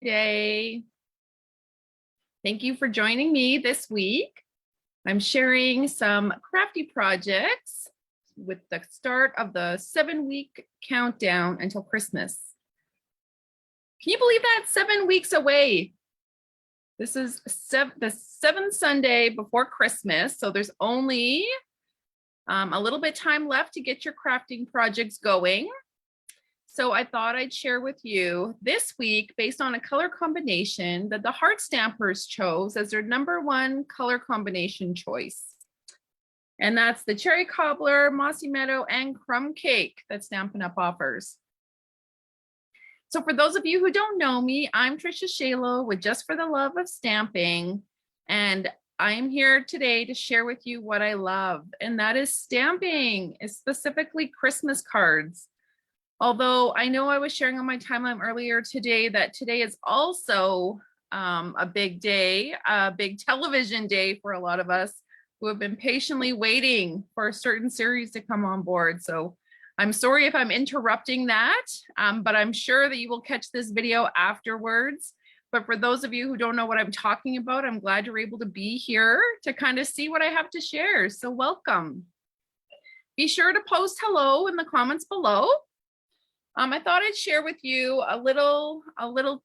Day. Thank you for joining me this week. I'm sharing some crafty projects with the start of the 7-week countdown until Christmas. Can you believe that? 7 weeks away. This is the seventh Sunday before Christmas, so there's only a little bit time left to get your crafting projects going. So I thought I'd share with you this week based on a color combination that the Heart Stampers chose as their #1 color combination choice. And that's the Cherry Cobbler, Mossy Meadow, and Crumb Cake that Stampin' Up offers. So for those of you who don't know me, I'm Trisha Shalo with Just for the Love of Stamping. And I'm here today to share with you what I love, and that is stamping, specifically Christmas cards. Although I know I was sharing on my timeline earlier today that today is also a big day, a big television day for a lot of us who have been patiently waiting for a certain series to come on board. So I'm sorry if I'm interrupting that, but I'm sure that you will catch this video afterwards. But for those of you who don't know what I'm talking about, I'm glad you're able to be here to kind of see what I have to share. So welcome. Be sure to post hello in the comments below. I thought I'd share with you a little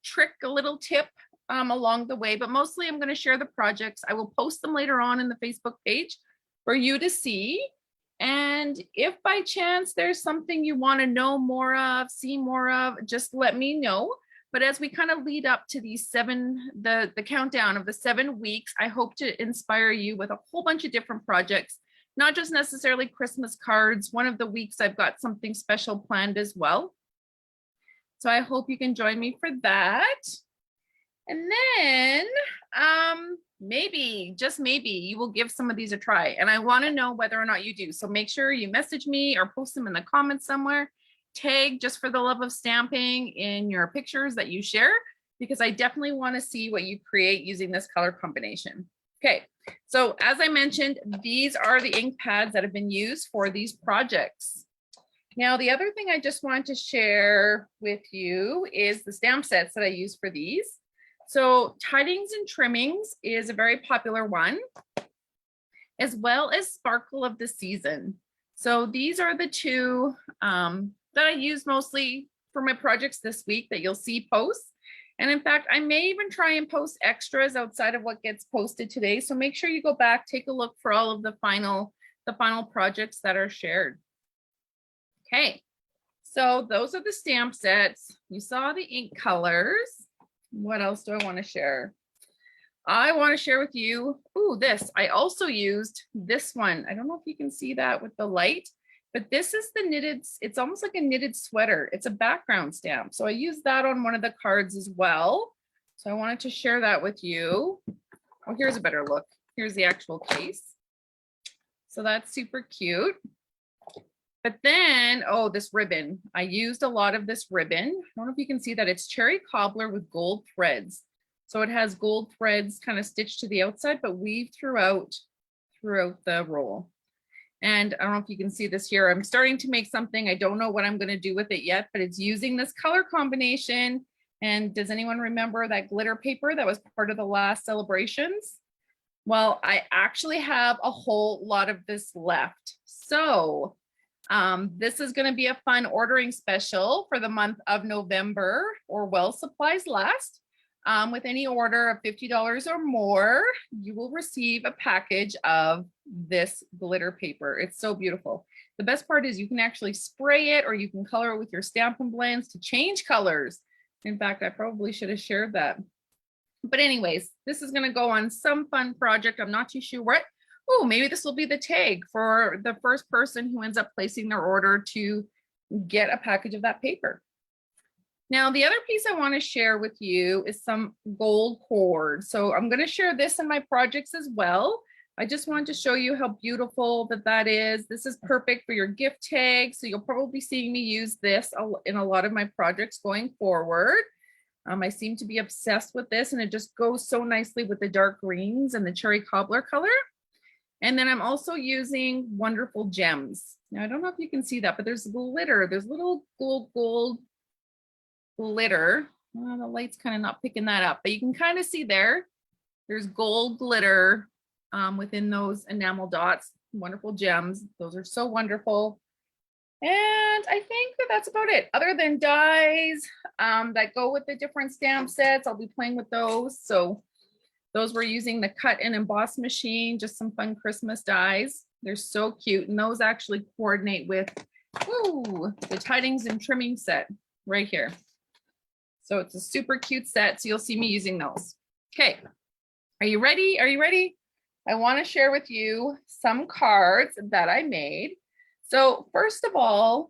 trick, a little tip along the way, but mostly I'm going to share the projects. I will post them later on in the Facebook page for you to see. And if by chance there's something you want to know more of, see more of, just let me know. But as we kind of lead up to these the countdown of the 7 weeks, I hope to inspire you with a whole bunch of different projects, not just necessarily Christmas cards. One of the weeks I've got something special planned as well. So I hope you can join me for that. And then maybe, just maybe, you will give some of these a try. And I want to know whether or not you do. So make sure you message me or post them in the comments somewhere. Tag Just for the Love of Stamping in your pictures that you share, because I definitely want to see what you create using this color combination. Okay, so as I mentioned, these are the ink pads that have been used for these projects. Now, the other thing I just want to share with you is the stamp sets that I use for these. So Tidings and Trimmings is a very popular one, as well as Sparkle of the Season. So these are the two that I use mostly for my projects this week that you'll see posts. And in fact, I may even try and post extras outside of what gets posted today. So make sure you go back, take a look for all of the final projects that are shared. Okay, so those are the stamp sets. You saw the ink colors. What else do I want to share? I want to share with you, this. I also used this one. I don't know if you can see that with the light, but this is the knitted, it's almost like a knitted sweater. It's a background stamp. So I used that on one of the cards as well. So I wanted to share that with you. Oh, here's a better look. Here's the actual case. So that's super cute. But then, oh, this ribbon. I used a lot of this ribbon. I don't know if you can see that. It's Cherry Cobbler with gold threads. So it has gold threads kind of stitched to the outside, but weaved throughout the roll. And I don't know if you can see this here. I'm starting to make something. I don't know what I'm going to do with it yet, but it's using this color combination. And does anyone remember that glitter paper that was part of the last celebrations? Well, I actually have a whole lot of this left. So this is going to be a fun ordering special for the month of November, or while supplies last. With any order of $50 or more, you will receive a package of this glitter paper. It's so beautiful. The best part is you can actually spray it, or you can color it with your Stampin' Blends to change colors. In fact, I probably should have shared that. But anyways, this is going to go on some fun project. I'm not too sure what. Oh, maybe this will be the tag for the first person who ends up placing their order to get a package of that paper. Now, the other piece I want to share with you is some gold cord. So I'm going to share this in my projects as well. I just want to show you how beautiful that is. This is perfect for your gift tag. So you'll probably be seeing me use this in a lot of my projects going forward. I seem to be obsessed with this, and it just goes so nicely with the dark greens and the Cherry Cobbler color. And then I'm also using wonderful gems. Now, I don't know if you can see that, but there's glitter. There's little gold glitter Well, the light's kind of not picking that up, but you can kind of see there's gold glitter within those enamel dots, wonderful gems. Those are so wonderful. And I think that that's about it. Other than dies that go with the different stamp sets, I'll be playing with those. So those we're using the cut and emboss machine, just some fun Christmas dies. They're so cute. And those actually coordinate with the tidings and trimming set right here. So it's a super cute set. So you'll see me using those. Okay. Are you ready? Are you ready? I want to share with you some cards that I made. So first of all,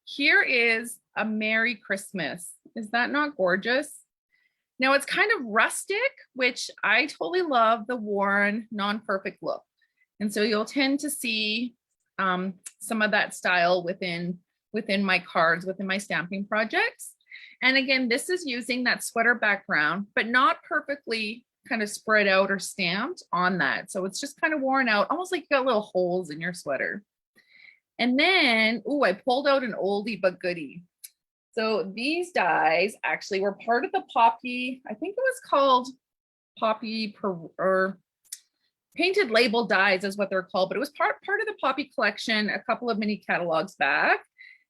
here is a Merry Christmas. Is that not gorgeous? Now it's kind of rustic, which I totally love the worn, non-perfect look. And so you'll tend to see some of that style within my cards, within my stamping projects. And again, this is using that sweater background, but not perfectly kind of spread out or stamped on that. So it's just kind of worn out, almost like you got little holes in your sweater. And then, I pulled out an oldie but goodie. So these dies actually were part of the Poppy, I think it was called Poppy or Painted Label dies is what they're called, but it was part of the Poppy collection a couple of mini catalogs back.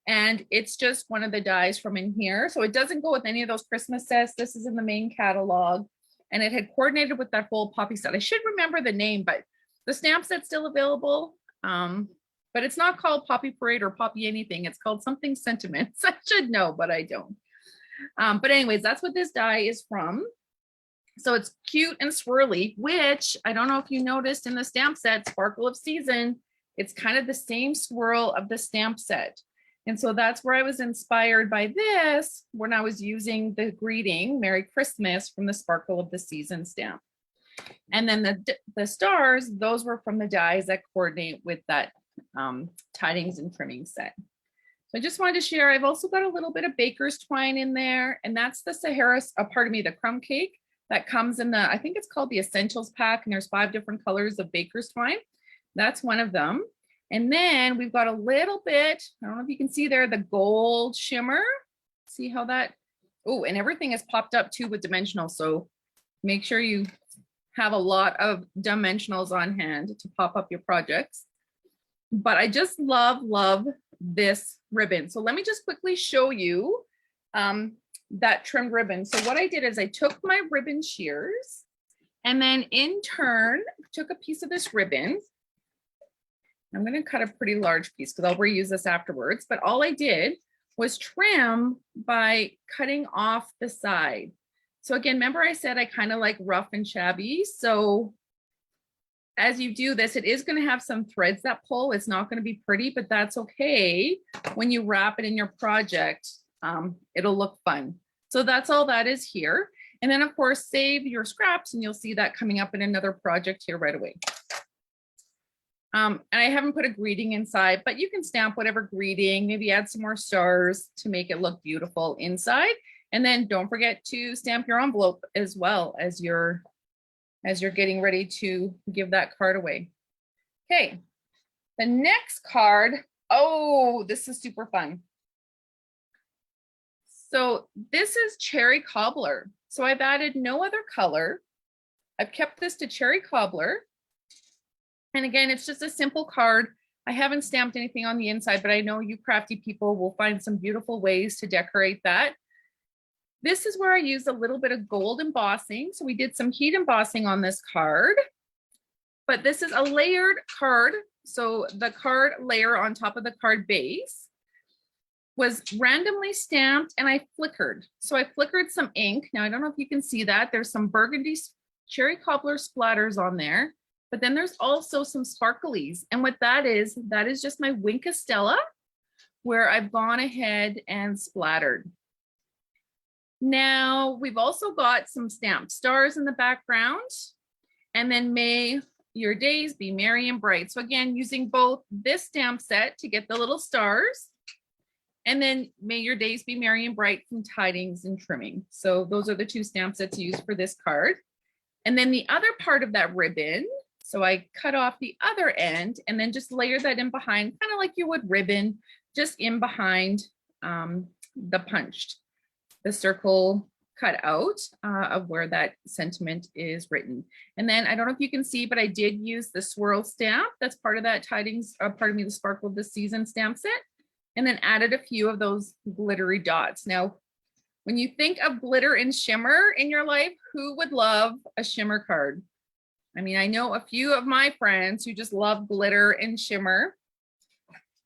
And it's just one of the dies from in here. So it doesn't go with any of those Christmas sets. This is in the main catalog. And it had coordinated with that whole Poppy set. I should remember the name, but the stamp set's still available. But it's not called Poppy Parade or Poppy anything. It's called something Sentiments. I should know, but I don't. But anyways, that's what this die is from. So it's cute and swirly, which I don't know if you noticed in the stamp set, Sparkle of Season, it's kind of the same swirl of the stamp set. And so that's where I was inspired by this when I was using the greeting, Merry Christmas, from the Sparkle of the Season stamp. And then the stars, those were from the dies that coordinate with that tidings and trimming set. So I just wanted to share, I've also got a little bit of baker's twine in there, and that's the the crumb cake that comes in I think it's called the Essentials pack, and there's 5 different colors of baker's twine. That's one of them. And then we've got a little bit, I don't know if you can see there, the gold shimmer. See how that, and everything is popped up too with dimensionals. So make sure you have a lot of dimensionals on hand to pop up your projects. But I just love this ribbon. So let me just quickly show you that trimmed ribbon. So what I did is I took my ribbon shears and then in turn took a piece of this ribbon. I'm going to cut a pretty large piece because I'll reuse this afterwards. But all I did was trim by cutting off the side. So again, remember I said I kind of like rough and shabby. So as you do this, it is going to have some threads that pull. It's not going to be pretty, but that's okay. When you wrap it in your project, it'll look fun. So that's all that is here. And then of course, save your scraps and you'll see that coming up in another project here right away. And I haven't put a greeting inside, but you can stamp whatever greeting, maybe add some more stars to make it look beautiful inside. And then don't forget to stamp your envelope as well as you're getting ready to give that card away. Okay, the next card, this is super fun. So this is Cherry Cobbler. So I've added no other color. I've kept this to Cherry Cobbler. And again, it's just a simple card. I haven't stamped anything on the inside, but I know you crafty people will find some beautiful ways to decorate that. This is where I used a little bit of gold embossing. So we did some heat embossing on this card, but this is a layered card. So the card layer on top of the card base was randomly stamped and I flickered. So I flickered some ink. Now, I don't know if you can see that. There's some burgundy Cherry Cobbler splatters on there, but then there's also some sparklies. And what that is just my Wink Estella, where I've gone ahead and splattered. Now, we've also got some stamped stars in the background. And then may your days be merry and bright. So again, using both this stamp set to get the little stars, and then may your days be merry and bright from tidings and trimming. So those are the 2 stamp sets used for this card. And then the other part of that ribbon, so I cut off the other end and then just layer that in behind, kind of like you would ribbon, just in behind the punched, the circle cut out of where that sentiment is written. And then I don't know if you can see, but I did use the swirl stamp. That's part of that tidings, pardon me, the Sparkle of the Season stamp set. And then added a few of those glittery dots. Now, when you think of glitter and shimmer in your life, who would love a shimmer card? I mean, I know a few of my friends who just love glitter and shimmer.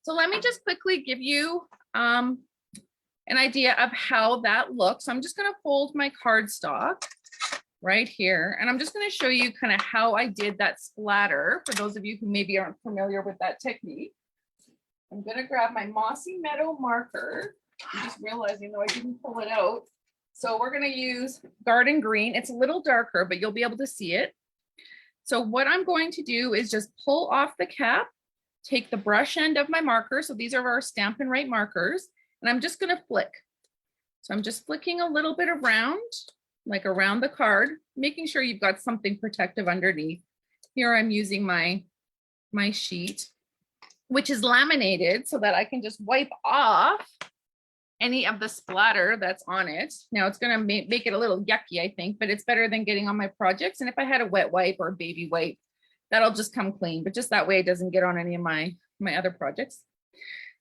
So let me just quickly give you an idea of how that looks. I'm just going to fold my cardstock right here, and I'm just going to show you kind of how I did that splatter for those of you who maybe aren't familiar with that technique. I'm going to grab my Mossy Meadow marker. I'm just realizing though I didn't pull it out. So we're going to use Garden Green. It's a little darker, but you'll be able to see it. So what I'm going to do is just pull off the cap, take the brush end of my marker. So these are our Stampin' Right markers, and I'm just going to flick. So I'm just flicking a little bit around, like around the card, making sure you've got something protective underneath. Here I'm using my sheet, which is laminated so that I can just wipe off any of the splatter that's on it. Now it's going to make it a little yucky, I think, but it's better than getting on my projects. And if I had a wet wipe or a baby wipe, that'll just come clean, but just that way it doesn't get on any of my other projects.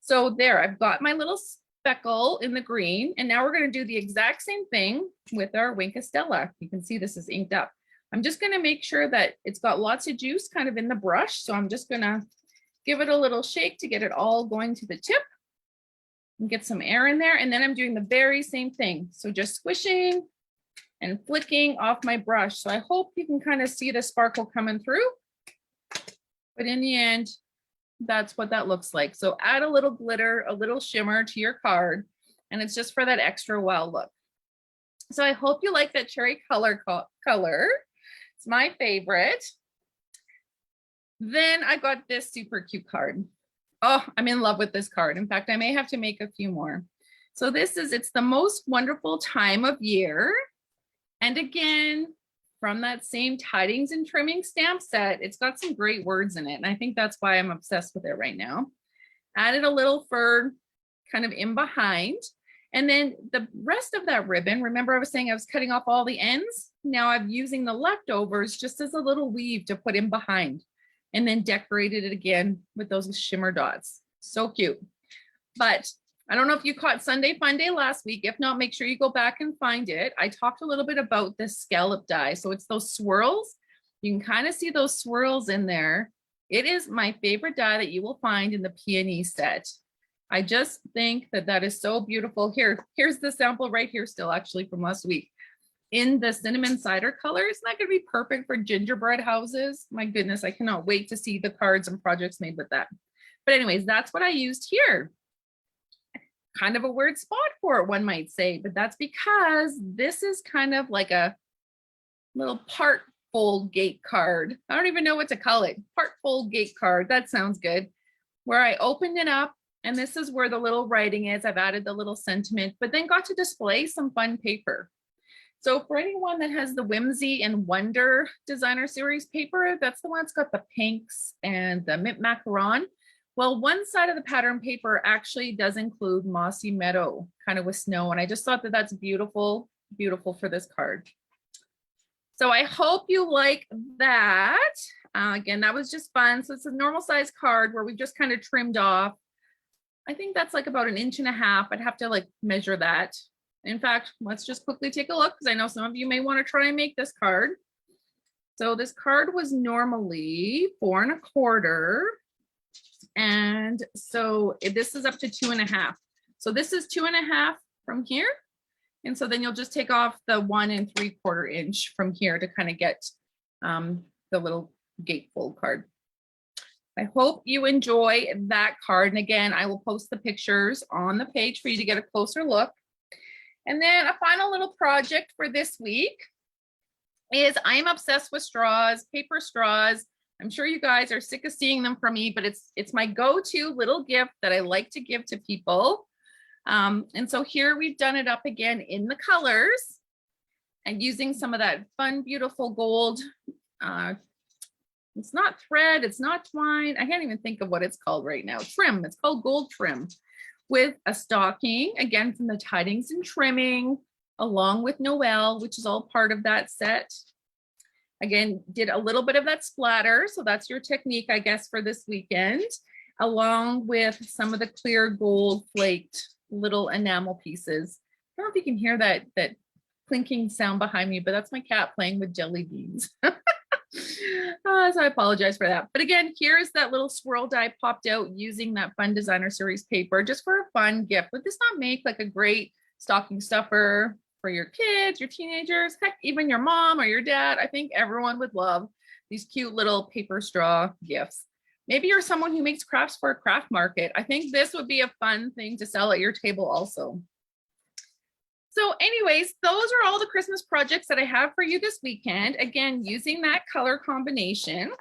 So there, I've got my little speckle in the green, and now we're going to do the exact same thing with our Wink of Stella. You can see this is inked up. I'm just going to make sure that it's got lots of juice kind of in the brush. So I'm just going to give it a little shake to get it all going to the tip and get some air in there. And then I'm doing the very same thing. So just squishing and flicking off my brush. So I hope you can kind of see the sparkle coming through. But in the end, that's what that looks like. So add a little glitter, a little shimmer to your card, and it's just for that extra wow look. So I hope you like that cherry color. It's my favorite. Then I got this super cute card. Oh, I'm in love with this card. In fact, I may have to make a few more. So it's the most wonderful time of year. And again, from that same Tidings and Trimming stamp set, it's got some great words in it. And I think that's why I'm obsessed with it right now. Added a little fur kind of in behind. And then the rest of that ribbon, remember I was saying I was cutting off all the ends? Now I'm using the leftovers just as a little weave to put in behind, and then decorated it again with those shimmer dots. So cute. But I don't know if you caught Sunday Fun Day last week. If not, make sure you go back and find it. I talked a little bit about this scallop die. So it's those swirls. You can kind of see those swirls in there. It is my favorite die that you will find in the Peony set. I just think that that is so beautiful. Here's the sample right here still actually from last week. In the cinnamon cider color. Isn't that going to be perfect for gingerbread houses? My goodness, I cannot wait to see the cards and projects made with that. But anyways, that's what I used here. Kind of a weird spot for it, one might say, but that's because this is kind of like a little part fold gate card. I don't even know what to call it. Part fold gate card. That sounds good. Where I opened it up, and this is where the little writing is. I've added the little sentiment, but then got to display some fun paper. So for anyone that has the Whimsy and Wonder Designer Series paper, that's the one that's got the pinks and the mint macaron. Well, one side of the pattern paper actually does include Mossy Meadow, kind of with snow. And I just thought that that's beautiful, beautiful for this card. So I hope you like that. Again, that was just fun. So it's a normal size card where we've just kind of trimmed off. I think that's like about 1.5 inches. I'd have to like measure that. In fact, let's just quickly take a look because I know some of you may want to try and make this card. So this card was normally 4 1/4. And so this is up to 2.5. So this is 2.5 from here. And so then you'll just take off the 1 3/4 inch from here to kind of get the little gatefold card. I hope you enjoy that card. And again, I will post the pictures on the page for you to get a closer look. And then a final little project for this week is I'm obsessed with straws, paper straws. I'm sure you guys are sick of seeing them from me, but it's my go-to little gift that I like to give to people. And so here we've done it up again in the colors and using some of that fun, beautiful gold. It's not thread, it's not twine. I can't even think of what it's called right now. Trim, it's called gold trim. With a stocking, again, from the Tidings and Trimming, along with Noel, which is all part of that set. Again, did a little bit of that splatter. So that's your technique, I guess, for this weekend, along with some of the clear gold flaked little enamel pieces. I don't know if you can hear that clinking sound behind me, but that's my cat playing with jelly beans. So I apologize for that. But again, here's that little swirl die popped out using that Fun Designer Series paper, just for a fun gift. Would this not make like a great stocking stuffer for your kids, your teenagers, heck, even your mom or your dad? I think everyone would love these cute little paper straw gifts. Maybe you're someone who makes crafts for a craft market. I think this would be a fun thing to sell at your table also. So anyways, those are all the Christmas projects that I have for you this weekend. Again, using that color combination.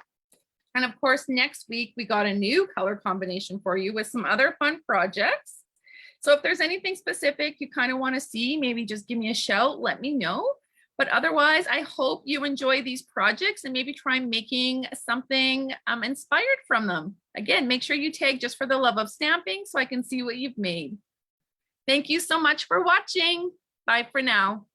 And of course, next week, we got a new color combination for you with some other fun projects. So if there's anything specific you kind of want to see, maybe just give me a shout, let me know. But otherwise, I hope you enjoy these projects and maybe try making something inspired from them. Again, make sure you tag Just for the Love of Stamping so I can see what you've made. Thank you so much for watching. Bye for now.